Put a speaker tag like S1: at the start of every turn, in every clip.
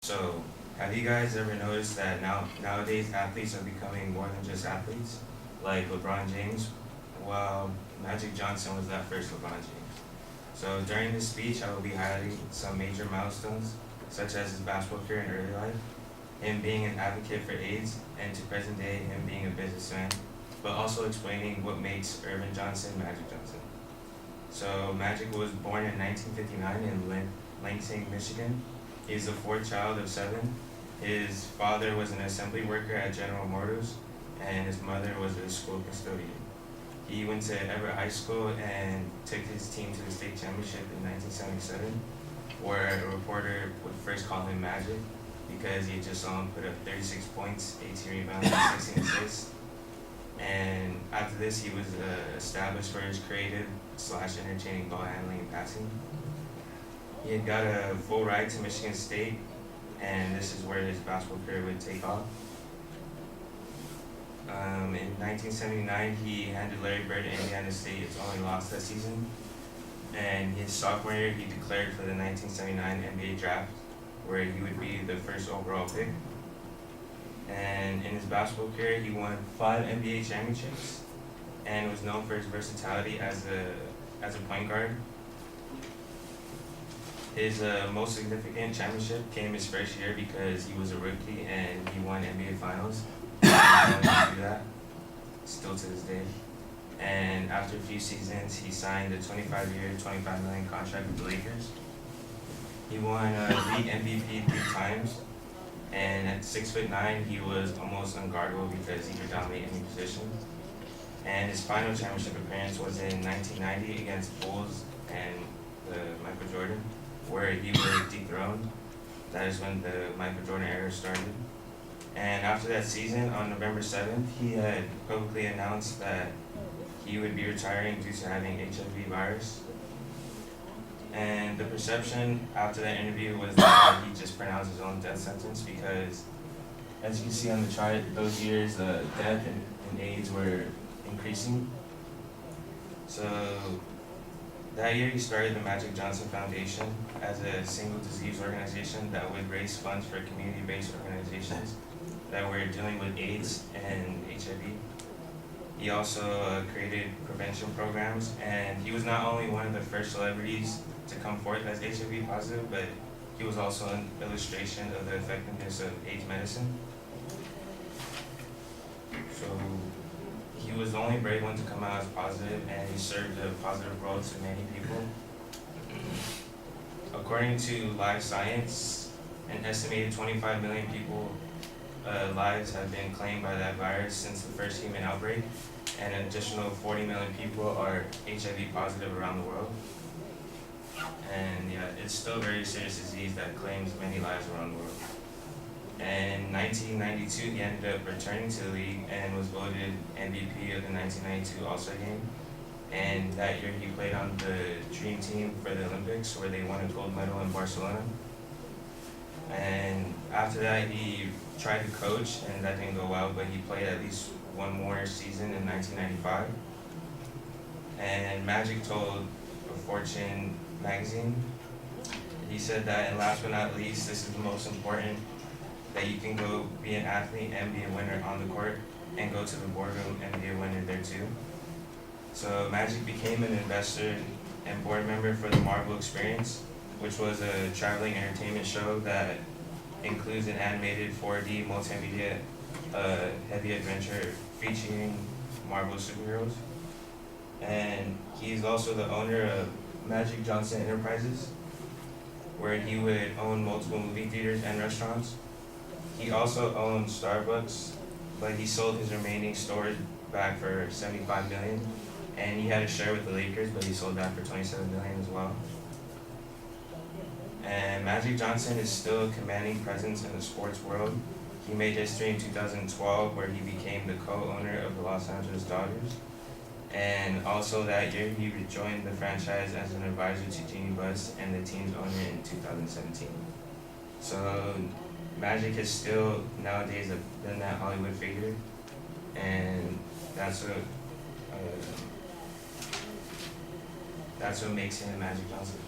S1: So, have you guys ever noticed that nowadays athletes are becoming more than just athletes? Like LeBron James? Well, Magic Johnson was that first LeBron James. So during this speech, I will be highlighting some major milestones, such as his basketball career in early life, him being an advocate for AIDS, and to present day, him being a businessman, but also explaining what makes Irvin Johnson Magic Johnson. So Magic was born in 1959 in Lansing, Michigan. He's the fourth child of seven. His father was an assembly worker at General Motors, and his mother was a school custodian. He went to Everett High School and took his team to the state championship in 1977, where a reporter would first call him Magic because he just saw him put up 36 points, 18 rebounds, and 16 assists. And after this, he was established for his creative / entertaining ball handling and passing. He had got a full ride to Michigan State, and this is where his basketball career would take off. In 1979, he handed Larry Bird to Indiana State its only loss that season. And his sophomore year, he declared for the 1979 NBA draft, where he would be the first overall pick. And in his basketball career, he won 5 NBA championships and was known for his versatility as a point guard. His most significant championship came his first year because he was a rookie and he won NBA Finals. He's going to do that still to this day. And after a few seasons, he signed a 25-year, $25 million contract with the Lakers. He won league MVP 3 times, and at 6'9", he was almost unguardable because he could dominate any position. And his final championship appearance was in 1990 against Bulls and Michael Jordan, where he was dethroned. That is when the Michael Jordan era started. And after that season, on November 7th, he had publicly announced that he would be retiring due to having HIV virus. And the perception after that interview was that he just pronounced his own death sentence because, as you can see on the chart, those years, death and AIDS were increasing. So that year, he started the Magic Johnson Foundation as a single disease organization that would raise funds for community-based organizations that were dealing with AIDS and HIV. He also created prevention programs, and he was not only one of the first celebrities to come forth as HIV positive, but he was also an illustration of the effectiveness of AIDS medicine. So he was the only brave one to come out as positive, and he served a positive role to many people. According to Live Science, an estimated 25 million people lives have been claimed by that virus since the first human outbreak, and an additional 40 million people are HIV positive around the world. And yeah, it's still a very serious disease that claims many lives around the world. And in 1992, he ended up returning to the league and was voted MVP of the 1992 All-Star Game. And that year, he played on the Dream Team for the Olympics, where they won a gold medal in Barcelona. And after that, he tried to coach, and that didn't go well, but he played at least one more season in 1995. And Magic told Fortune magazine, he said that, and last but not least, this is the most important, that you can go be an athlete and be a winner on the court, and go to the boardroom and be a winner there too. So Magic became an investor and board member for the Marvel Experience, which was a traveling entertainment show that includes an animated 4D multimedia heavy adventure featuring Marvel superheroes. And he's also the owner of Magic Johnson Enterprises, where he would own multiple movie theaters and restaurants. He also owned Starbucks, but he sold his remaining stores back for $75 million. And he had a share with the Lakers, but he sold that for $27 million as well. And Magic Johnson is still a commanding presence in the sports world. He made history in 2012, where he became the co-owner of the Los Angeles Dodgers. And also that year, he rejoined the franchise as an advisor to Jeannie Buss and the team's owner in 2017. So Magic is still nowadays been that Hollywood figure, and that's what makes him Magic Johnson.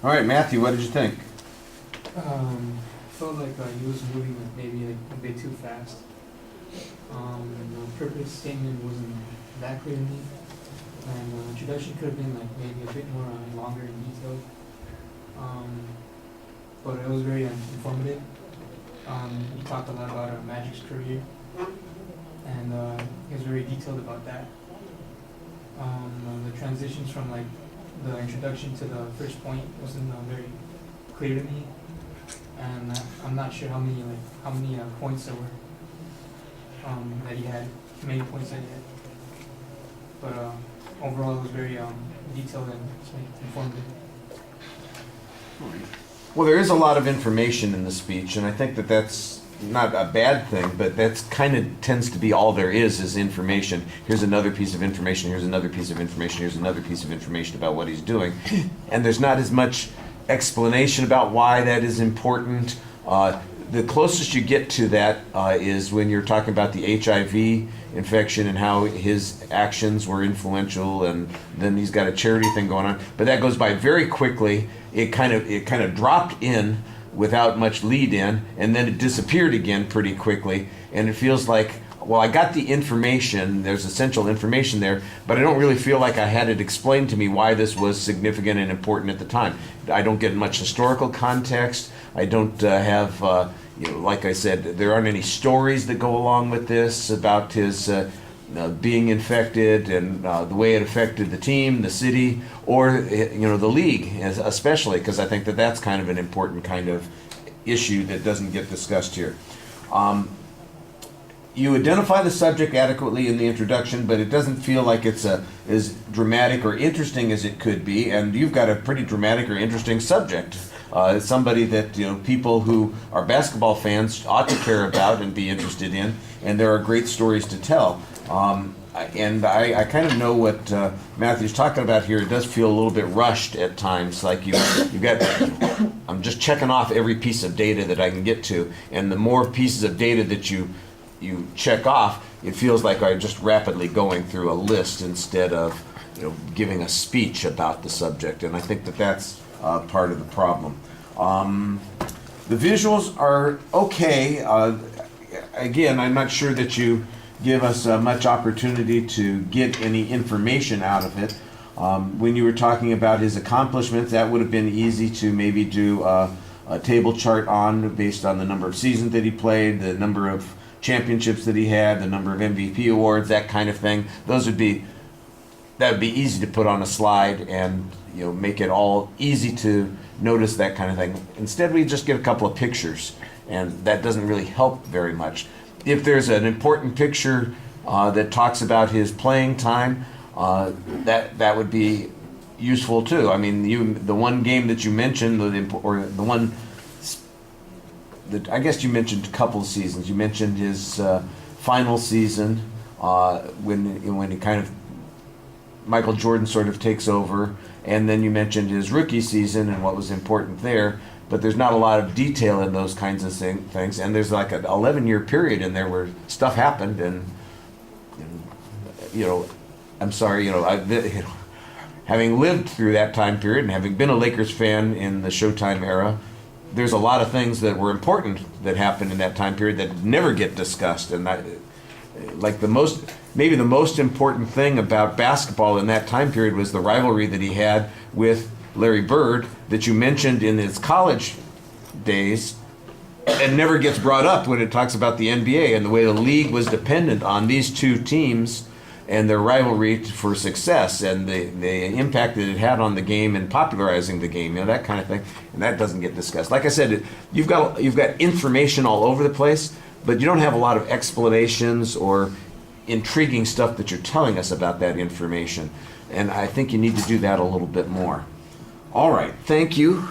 S2: All right, Matthew, what did you think?
S3: Felt like he was moving like maybe like a bit too fast. The purpose statement wasn't that clear to me, and introduction could have been like maybe a bit more longer and detailed. But it was very informative. He talked a lot about Magic's career, and he was very detailed about that. The transitions from like the introduction to the first point wasn't very clear to me, and I'm not sure how many points there were that he had, how many points that he had. But overall, it was very detailed and informative.
S2: Well, there is a lot of information in the speech, and I think that that's not a bad thing, but that's kind of tends to be all there is information. Here's another piece of information, here's another piece of information, here's another piece of information about what he's doing. And there's not as much explanation about why that is important. The closest you get to that is when you're talking about the HIV infection and how his actions were influential, and then he's got a charity thing going on. But that goes by very quickly. It kind of dropped in without much lead in, and then it disappeared again pretty quickly. And it feels like, well, I got the information, there's essential information there, but I don't really feel like I had it explained to me why this was significant and important at the time. I don't get much historical context. I don't have, like I said, there aren't any stories that go along with this about his being infected and the way it affected the team, the city, or the league, especially, because I think that that's kind of an important kind of issue that doesn't get discussed here. You identify the subject adequately in the introduction, but it doesn't feel like it's as dramatic or interesting as it could be, and you've got a pretty dramatic or interesting subject. It's somebody that people who are basketball fans ought to care about and be interested in, and there are great stories to tell. And I kind of know what Matthew's talking about here. It does feel a little bit rushed at times, like you've got, I'm just checking off every piece of data that I can get to, and the more pieces of data that you check off, it feels like I'm just rapidly going through a list instead of giving a speech about the subject, and I think that that's part of the problem. The visuals are okay. Again, I'm not sure that you give us much opportunity to get any information out of it. When you were talking about his accomplishments, that would have been easy to maybe do a table chart on based on the number of seasons that he played, the number of championships that he had, the number of MVP awards, that kind of thing. That would be easy to put on a slide and make it all easy to notice, that kind of thing. Instead, we just get a couple of pictures, and that doesn't really help very much. If there's an important picture that talks about his playing time, that would be useful too. I mean, the one game that you mentioned, I guess you mentioned a couple of seasons. You mentioned his final season when he kind of, Michael Jordan sort of takes over, and then you mentioned his rookie season and what was important there. But there's not a lot of detail in those kinds of things, and there's like an 11-year period in there where stuff happened, and I'm sorry, having lived through that time period and having been a Lakers fan in the Showtime era, there's a lot of things that were important that happened in that time period that never get discussed, and maybe the most important thing about basketball in that time period was the rivalry that he had with Larry Bird that you mentioned in his college days, and never gets brought up when it talks about the NBA and the way the league was dependent on these two teams and their rivalry for success and the impact that it had on the game and popularizing the game, that kind of thing, and that doesn't get discussed. Like I said, you've got information all over the place, but you don't have a lot of explanations or intriguing stuff that you're telling us about that information, and I think you need to do that a little bit more. All right, thank you.